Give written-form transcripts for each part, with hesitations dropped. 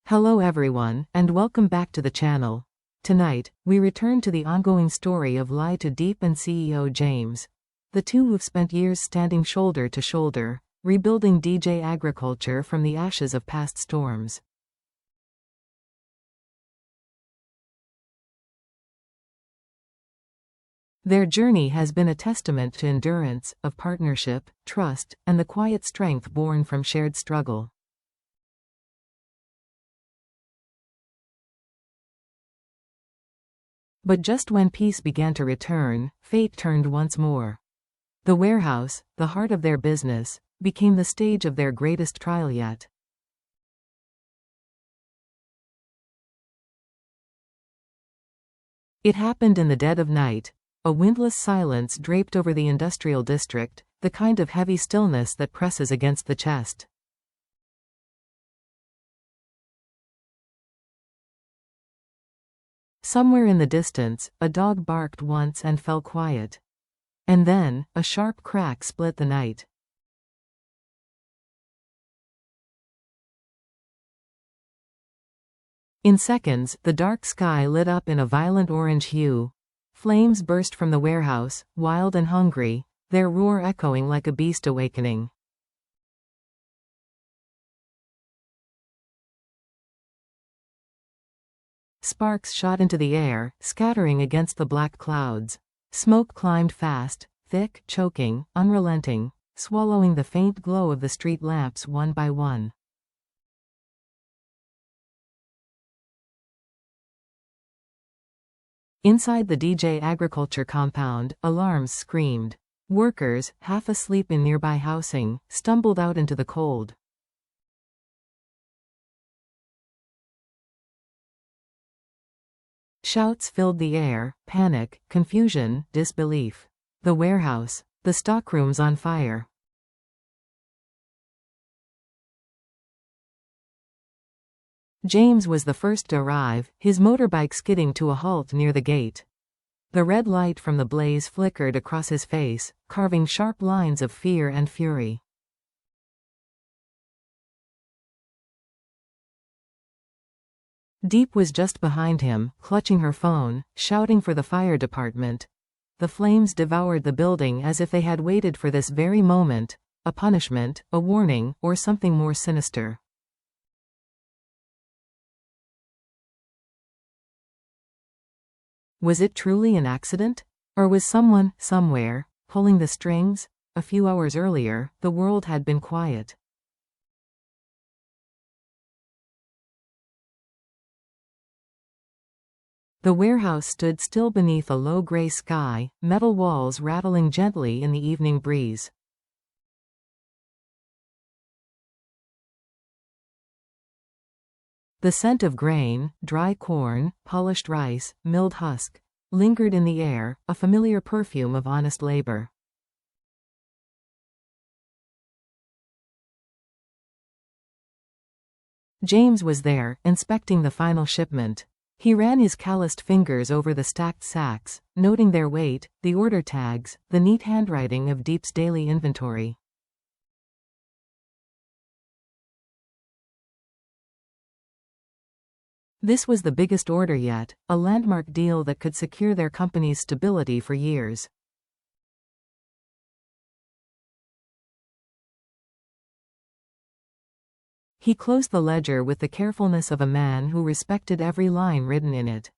Hello everyone, and welcome back to the channel. Tonight, we return to the ongoing story of to Diep and CEO James. The two who've spent years standing shoulder to shoulder, rebuilding DJ agriculture from the ashes of past storms. Their journey has been a testament to endurance, of partnership, trust, and the quiet strength born from shared struggle. But just when peace began to return, fate turned once more. The warehouse, the heart of their business, became the stage of their greatest trial yet. It happened in the dead of night, a windless silence draped over the industrial district, the kind of heavy stillness that presses against the chest. Somewhere in the distance, a dog barked once and fell quiet. And then, a sharp crack split the night. In seconds, the dark sky lit up in a violent orange hue. Flames burst from the warehouse, wild and hungry, their roar echoing like a beast awakening. Sparks shot into the air, scattering against the black clouds. Smoke climbed fast, thick, choking, unrelenting, swallowing the faint glow of the street lamps one by one. Inside the DJ agriculture compound, alarms screamed. Workers, half asleep in nearby housing, stumbled out into the cold. Shouts filled the air, panic, confusion, disbelief. The warehouse, the stockrooms on fire. James was the first to arrive, his motorbike skidding to a halt near the gate. The red light from the blaze flickered across his face, carving sharp lines of fear and fury. Diep was just behind him, clutching her phone, shouting for the fire department. The flames devoured the building as if they had waited for this very moment, a punishment, a warning, or something more sinister. Was it truly an accident? Or was someone, somewhere, pulling the strings? A few hours earlier, the world had been quiet. The warehouse stood still beneath a low gray sky, metal walls rattling gently in the evening breeze. The scent of grain, dry corn, polished rice, milled husk, lingered in the air, a familiar perfume of honest labor. James was there, inspecting the final shipment. He ran his calloused fingers over the stacked sacks, noting their weight, the order tags, the neat handwriting of Diep's daily inventory. This was the biggest order yet, a landmark deal that could secure their company's stability for years. He closed the ledger with the carefulness of a man who respected every line written in it.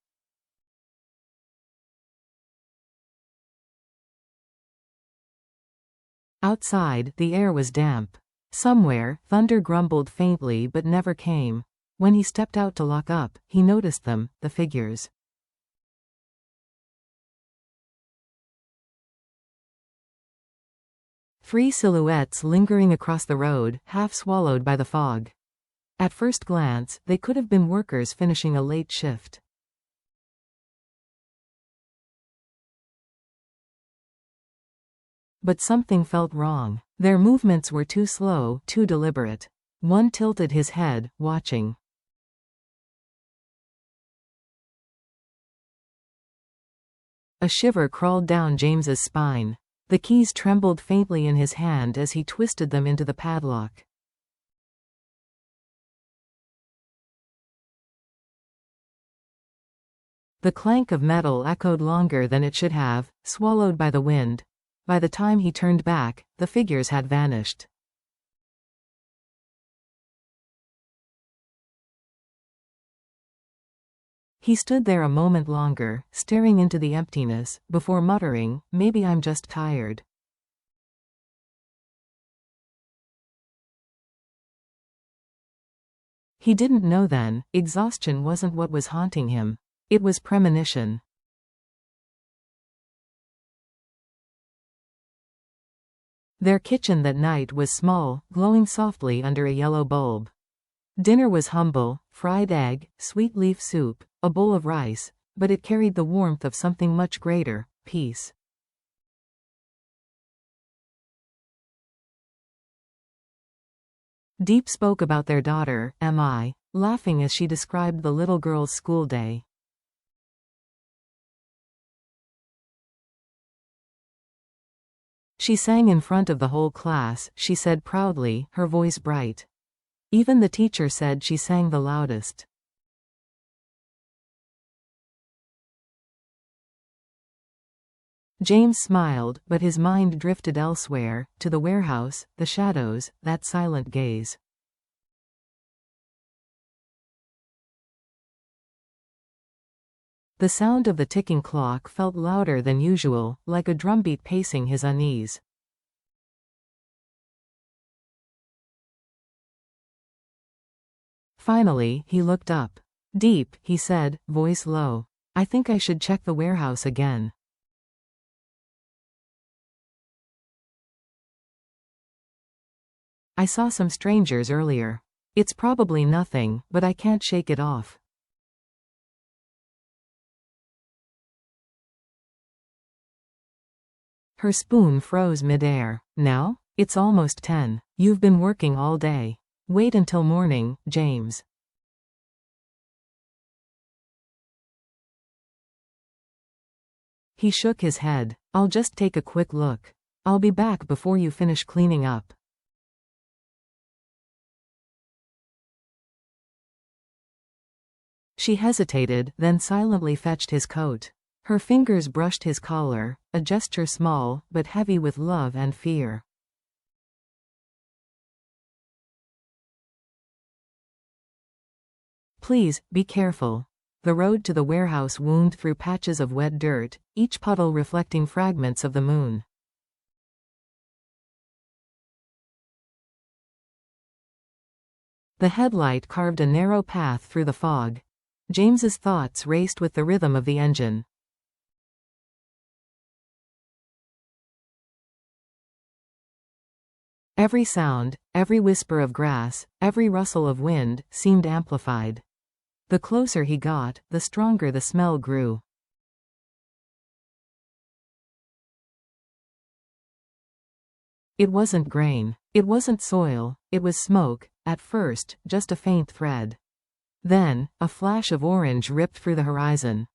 Outside, the air was damp. Somewhere, thunder grumbled faintly but never came. When he stepped out to lock up, he noticed them, the figures. Three silhouettes lingering across the road, half swallowed by the fog. At first glance, they could have been workers finishing a late shift. But something felt wrong. Their movements were too slow, too deliberate. One tilted his head, watching. A shiver crawled down James's spine. The keys trembled faintly in his hand as he twisted them into the padlock. The clank of metal echoed longer than it should have, swallowed by the wind. By the time he turned back, the figures had vanished. He stood there a moment longer, staring into the emptiness, before muttering, "Maybe I'm just tired." He didn't know then, exhaustion wasn't what was haunting him. It was premonition. Their kitchen that night was small, glowing softly under a yellow bulb. Dinner was humble: fried egg, sweet leaf soup, a bowl of rice, but it carried the warmth of something much greater: peace. Diep spoke about their daughter, Mi, laughing as she described the little girl's school day. She sang in front of the whole class, she said proudly, her voice bright. Even the teacher said she sang the loudest. James smiled, but his mind drifted elsewhere, to the warehouse, the shadows, that silent gaze. The sound of the ticking clock felt louder than usual, like a drumbeat pacing his unease. Finally, he looked up. "Diep," he said, voice low. "I think I should check the warehouse again." "I saw some strangers earlier. It's probably nothing, but I can't shake it off." Her spoon froze midair. "Now? It's almost 10. You've been working all day. Wait until morning, James." He shook his head. "I'll just take a quick look. I'll be back before you finish cleaning up." She hesitated, then silently fetched his coat. Her fingers brushed his collar, a gesture small, but heavy with love and fear. "Please, be careful." The road to the warehouse wound through patches of wet dirt, each puddle reflecting fragments of the moon. The headlight carved a narrow path through the fog. James's thoughts raced with the rhythm of the engine. Every sound, every whisper of grass, every rustle of wind, seemed amplified. The closer he got, the stronger the smell grew. It wasn't grain. It wasn't soil. It was smoke, at first, just a faint thread. Then, a flash of orange ripped through the horizon.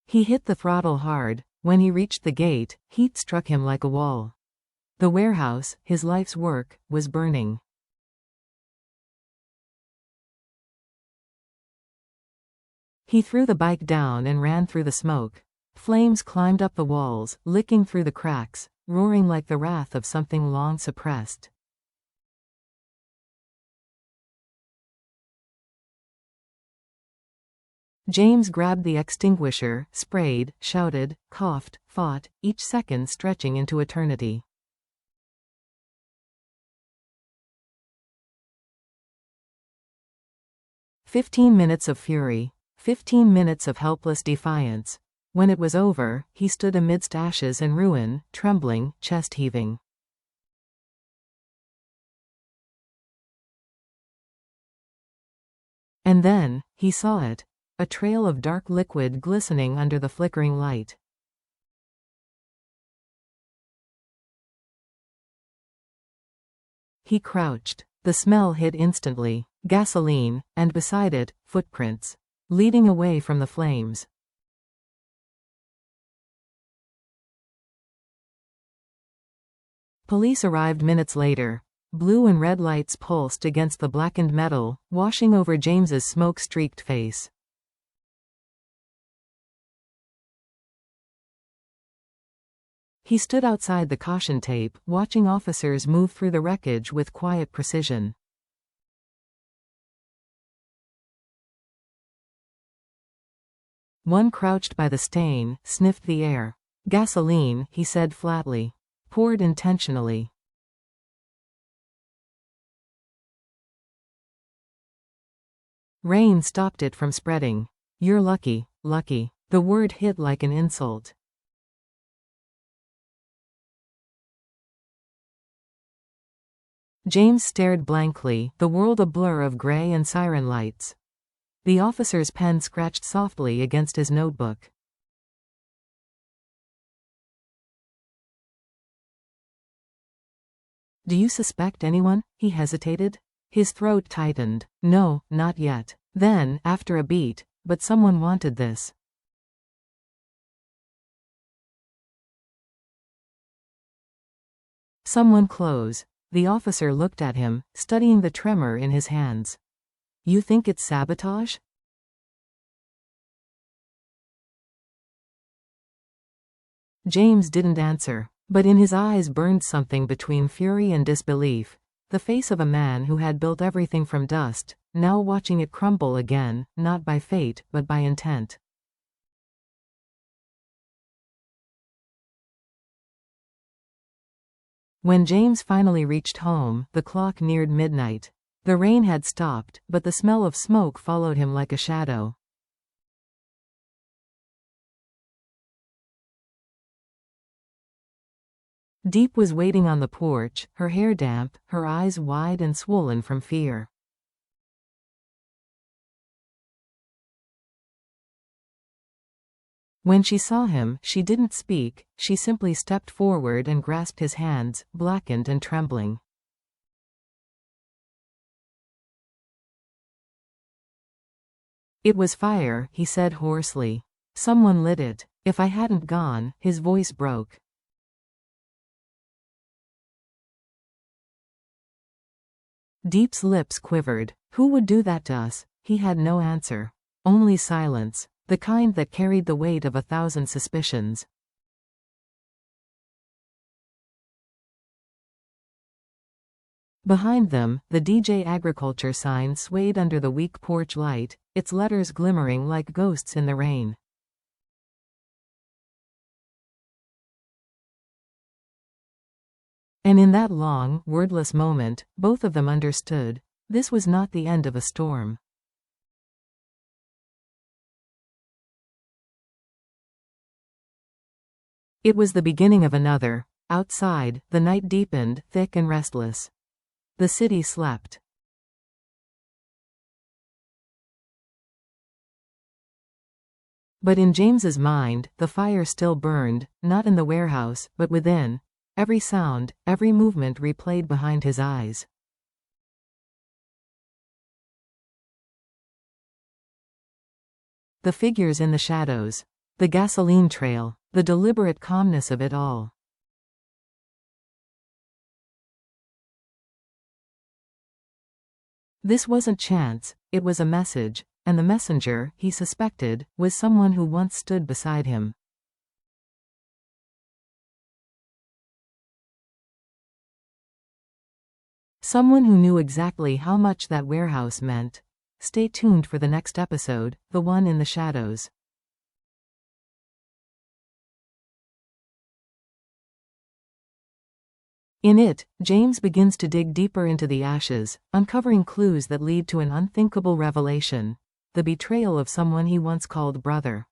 He hit the throttle hard. When he reached the gate, heat struck him like a wall. The warehouse, his life's work, was burning. He threw the bike down and ran through the smoke. Flames climbed up the walls, licking through the cracks, roaring like the wrath of something long suppressed. James grabbed the extinguisher, sprayed, shouted, coughed, fought, each second stretching into eternity. "15 minutes of fury. 15 minutes of helpless defiance. When it was over, he stood amidst ashes and ruin, trembling, chest heaving. And then, he saw it. A trail of dark liquid glistening under the flickering light. He crouched. The smell hit instantly. Gasoline, and beside it, footprints. Leading away from the flames. Police arrived minutes later. Blue and red lights pulsed against the blackened metal, washing over James's smoke-streaked face. He stood outside the caution tape, watching officers move through the wreckage with quiet precision. One crouched by the stain, sniffed the air. "Gasoline," he said flatly. "Poured intentionally." Rain stopped it from spreading. "You're lucky, lucky." The word hit like an insult. James stared blankly, the world a blur of gray and siren lights. The officer's pen scratched softly against his notebook. "Do you suspect anyone?" he hesitated. His throat tightened. "No, not yet." Then, after a beat, "But someone wanted this." "Someone close." The officer looked at him, studying the tremor in his hands. "You think it's sabotage?" James didn't answer, but in his eyes burned something between fury and disbelief. The face of a man who had built everything from dust, now watching it crumble again, not by fate, but by intent. When James finally reached home, the clock neared midnight. The rain had stopped, but the smell of smoke followed him like a shadow. Diep was waiting on the porch, her hair damp, her eyes wide and swollen from fear. When she saw him, she didn't speak, she simply stepped forward and grasped his hands, blackened and trembling. "It was fire," he said hoarsely. "Someone lit it. If I hadn't gone," his voice broke. Diep's lips quivered. Who would do that to us? He had no answer. Only silence, the kind that carried the weight of 1,000 suspicions. Behind them, the DJ Agriculture sign swayed under the weak porch light, its letters glimmering like ghosts in the rain. And in that long, wordless moment, both of them understood. This was not the end of a storm. It was the beginning of another. Outside, the night deepened, thick and restless. The city slept. But in James's mind, the fire still burned, not in the warehouse, but within. Every sound, every movement replayed behind his eyes. The figures in the shadows. The gasoline trail. The deliberate calmness of it all. This wasn't chance, it was a message, and the messenger, he suspected, was someone who once stood beside him. Someone who knew exactly how much that warehouse meant. Stay tuned for the next episode, the one in the shadows. In it, James begins to dig deeper into the ashes, uncovering clues that lead to an unthinkable revelation: the betrayal of someone he once called brother.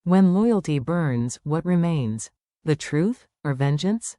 When loyalty burns, what remains? The truth, or vengeance?